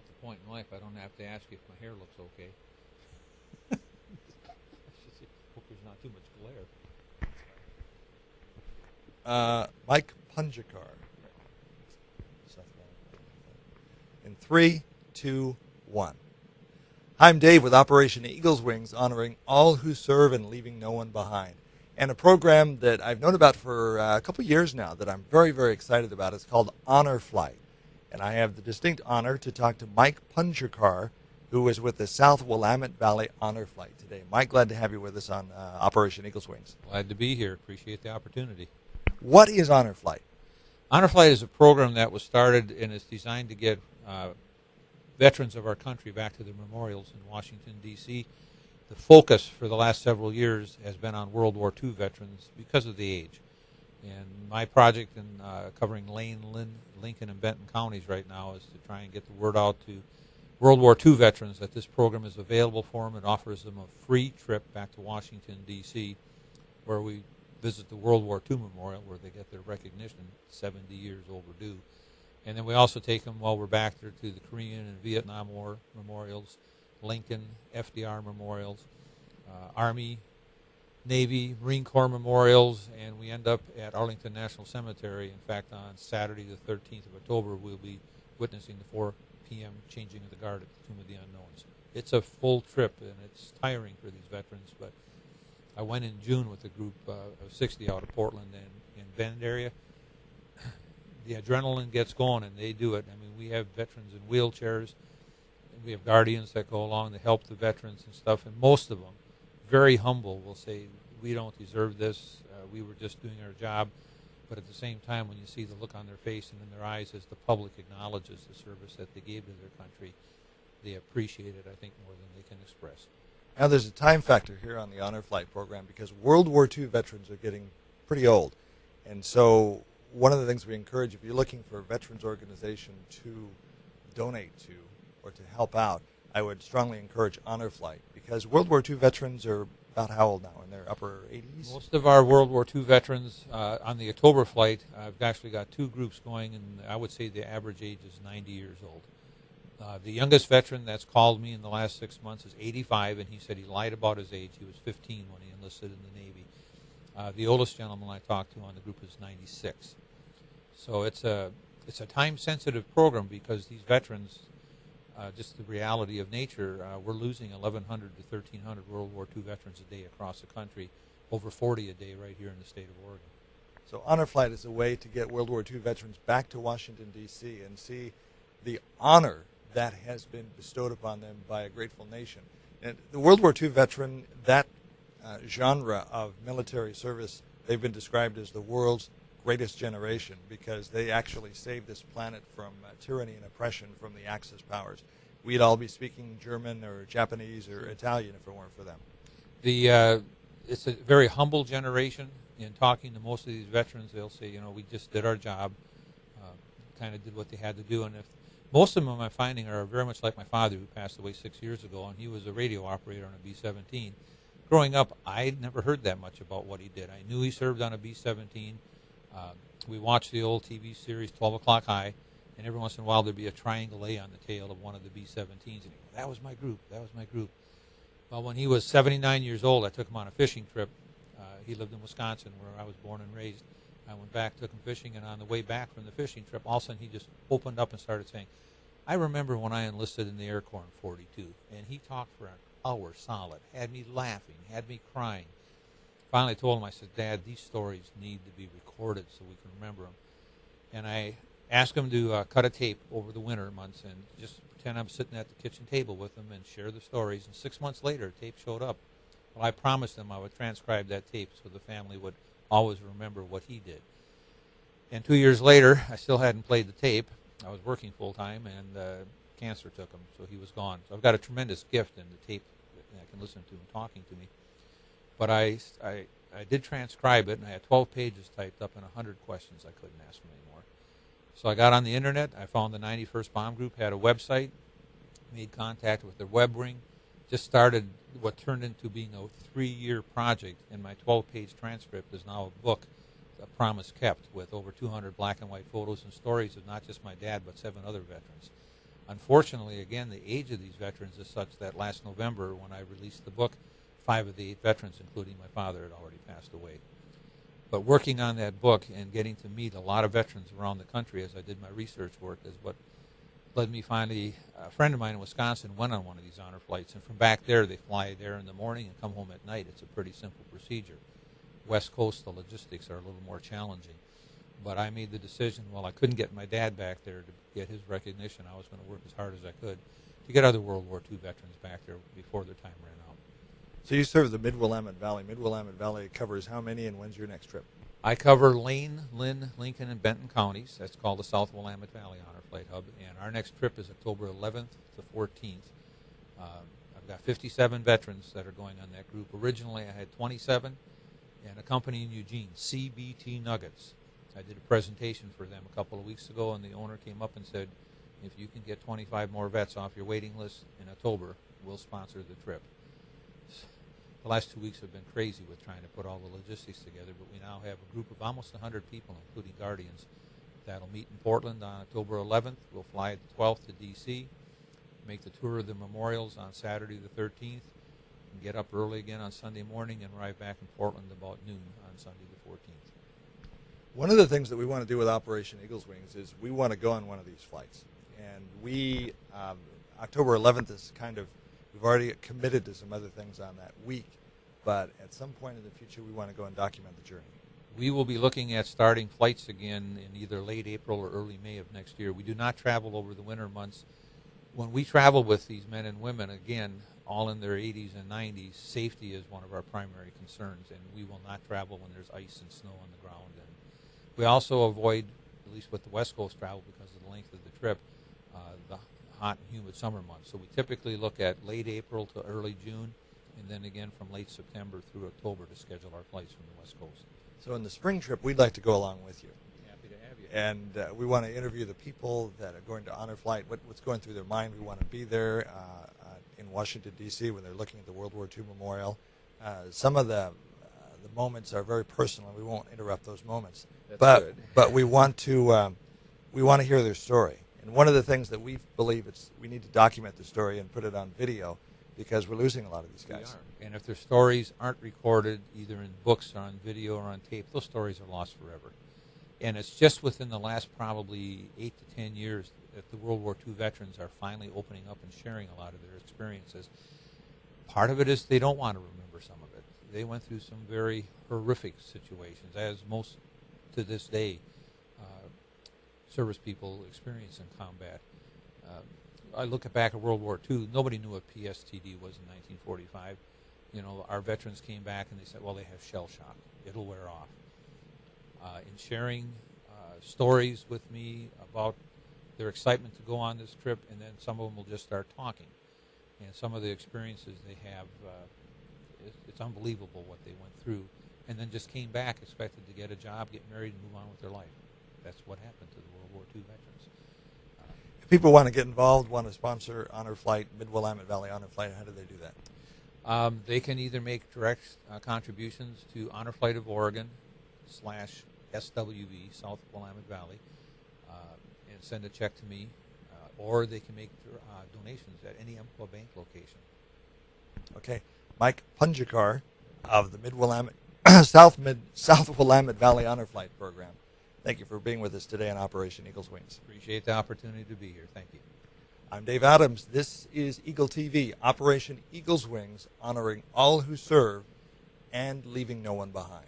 at the point in life I don't have to ask you if my hair looks okay. Hope there's not too much glare. Mike Punjakar. In 3, 2, 1. Hi, I'm Dave with Operation Eagle's Wings, honoring all who serve and leaving no one behind. And a program that I've known about for a couple years now that I'm very, very excited about is called Honor Flight. And I have the distinct honor to talk to Mike Punjakar, who is with the South Willamette Valley Honor Flight today. Mike, glad to have you with us on Operation Eagle's Wings. Glad to be here. Appreciate the opportunity. What is Honor Flight? Honor Flight is a program that was started and is designed to get veterans of our country back to their memorials in Washington, D.C. The focus for the last several years has been on World War II veterans because of the age. And my project in covering Lane, Lincoln, and Benton counties right now is to try and get the word out to World War II veterans that this program is available for them. It offers them a free trip back to Washington, D.C., where we visit the World War II Memorial, where they get their recognition 70 years overdue. And then we also take them while we're back there to the Korean and Vietnam War memorials, Lincoln, FDR memorials, Army, Navy, Marine Corps memorials, and we end up at Arlington National Cemetery. In fact, on Saturday the 13th of October, we'll be witnessing the 4 p.m. changing of the guard at the Tomb of the Unknowns. It's a full trip, and it's tiring for these veterans, but I went in June with a group of 60 out of Portland and Bend area. The adrenaline gets going, and they do it. I mean, we have veterans in wheelchairs, and we have guardians that go along to help the veterans and stuff, and most of them, very humble, will say, we don't deserve this, we were just doing our job. But at the same time, when you see the look on their face and in their eyes as the public acknowledges the service that they gave to their country, they appreciate it, I think, more than they can express. Now, there's a time factor here on the Honor Flight program because World War II veterans are getting pretty old. And so one of the things we encourage, if you're looking for a veterans organization to donate to or to help out, I would strongly encourage Honor Flight because World War II veterans are about how old now? In their upper 80s? Most of our World War II veterans on the October flight, I've actually got 2 groups going, and I would say the average age is 90 years old. The youngest veteran that's called me in the last 6 months is 85, and he said he lied about his age. He was 15 when he enlisted in the Navy. The oldest gentleman I talked to on the group is 96. So it's a time-sensitive program because these veterans, just the reality of nature, we're losing 1,100 to 1,300 World War II veterans a day across the country, over 40 a day right here in the state of Oregon. So Honor Flight is a way to get World War II veterans back to Washington, D.C. and see the honor that has been bestowed upon them by a grateful nation. And the World War II veteran, that genre of military service, they've been described as the world's greatest generation because they actually saved this planet from tyranny and oppression from the Axis powers. We'd all be speaking German or Japanese or Italian if it weren't for them. It's a very humble generation. In talking to most of these veterans, they'll say, we just did our job, kind of did what they had to do. And if most of them I'm finding are very much like my father, who passed away 6 years ago, and he was a radio operator on a B-17. Growing up, I'd never heard that much about what he did. I knew he served on a B-17. We watched the old TV series 12 O'Clock High, and every once in a while there'd be a triangle A on the tail of one of the B-17s, and that was my group, that was my group. Well, when he was 79 years old, I took him on a fishing trip. He lived in Wisconsin, where I was born and raised. I went back, took him fishing, and on the way back from the fishing trip, all of a sudden he just opened up and started saying, I remember when I enlisted in the Air Corps in 42, and he talked for an hour solid, had me laughing, had me crying. Finally told him, I said, Dad, these stories need to be recorded so we can remember them. And I asked him to cut a tape over the winter months and just pretend I'm sitting at the kitchen table with him and share the stories. And 6 months later, a tape showed up. Well, I promised him I would transcribe that tape so the family would always remember what he did. And 2 years later, I still hadn't played the tape. I was working full-time, and cancer took him, so he was gone. So I've got a tremendous gift in the tape that I can listen to him talking to me. But I did transcribe it, and I had 12 pages typed up and 100 questions I couldn't ask him anymore. So I got on the Internet. I found the 91st Bomb Group had a website, made contact with their web ring, just started what turned into being a 3-year project, and my 12-page transcript is now a book, A Promise Kept, with over 200 black and white photos and stories of not just my dad, but 7 other veterans. Unfortunately, again, the age of these veterans is such that last November, when I released the book, 5 of the 8 veterans, including my father, had already passed away. But working on that book and getting to meet a lot of veterans around the country as I did my research work is what led me finally. A friend of mine in Wisconsin went on one of these honor flights, and from back there, they fly there in the morning and come home at night. It's a pretty simple procedure. West Coast, the logistics are a little more challenging. But I made the decision, well, I couldn't get my dad back there to get his recognition. I was going to work as hard as I could to get other World War II veterans back there before their time ran out. So you serve the Mid-Willamette Valley. Mid-Willamette Valley covers how many, and when's your next trip? I cover Lane, Lynn, Lincoln, and Benton counties. That's called the South Willamette Valley Honor Flight Hub. And our next trip is October 11th to 14th. I've got 57 veterans that are going on that group. Originally, I had 27, and a company in Eugene, CBT Nuggets. I did a presentation for them a couple of weeks ago, and the owner came up and said, if you can get 25 more vets off your waiting list in October, we'll sponsor the trip. The last 2 weeks have been crazy with trying to put all the logistics together, but we now have a group of almost 100 people, including guardians, that'll meet in Portland on October 11th. We'll fly the 12th to D.C., make the tour of the memorials on Saturday the 13th, and get up early again on Sunday morning and arrive back in Portland about noon on Sunday the 14th. One of the things that we want to do with Operation Eagle's Wings is we want to go on one of these flights. And we, October 11th is we've already committed to some other things on that week. But at some point in the future, we want to go and document the journey. We will be looking at starting flights again in either late April or early May of next year. We do not travel over the winter months. When we travel with these men and women, again, all in their 80s and 90s, safety is one of our primary concerns, and we will not travel when there's ice and snow on the ground. And we also avoid, at least with the West Coast travel because of the length of the trip, the hot and humid summer months. So we typically look at late April to early June, and then again from late September through October to schedule our flights from the West Coast. So in the spring trip, we'd like to go along with you. Happy to have you. And we want to interview the people that are going to honor flight, what's going through their mind. We want to be there in Washington, D.C. when they're looking at the World War II Memorial. Some of the moments are very personal, and we won't interrupt those moments. That's good. But we want to hear their story. And one of the things that we believe we need to document the story and put it on video because we're losing a lot of these guys. We are. And if their stories aren't recorded either in books or on video or on tape, those stories are lost forever. And it's just within the last probably 8 to 10 years that the World War II veterans are finally opening up and sharing a lot of their experiences. Part of it is they don't want to remember some of it. They went through some very horrific situations, as most to this day service people experience in combat. I look back at World War II. Nobody knew what PSTD was in 1945. You know, our veterans came back and they said, well, they have shell shock. It'll wear off. In sharing stories with me about their excitement to go on this trip, and then some of them will just start talking. And some of the experiences they have, it's unbelievable what they went through. And then just came back, expected to get a job, get married, and move on with their life. That's what happened to the World War II veterans. If people want to get involved, want to sponsor Honor Flight, Mid-Willamette Valley Honor Flight, how do they do that? They can either make direct contributions to Honor Flight of Oregon /SWV, South Willamette Valley, and send a check to me, or they can make donations at any Umpqua Bank location. Okay. Mike Punjakar of the South Willamette Valley Honor Flight Program. Thank you for being with us today on Operation Eagle's Wings. Appreciate the opportunity to be here. Thank you. I'm Dave Adams. This is Eagle TV, Operation Eagle's Wings, honoring all who serve and leaving no one behind.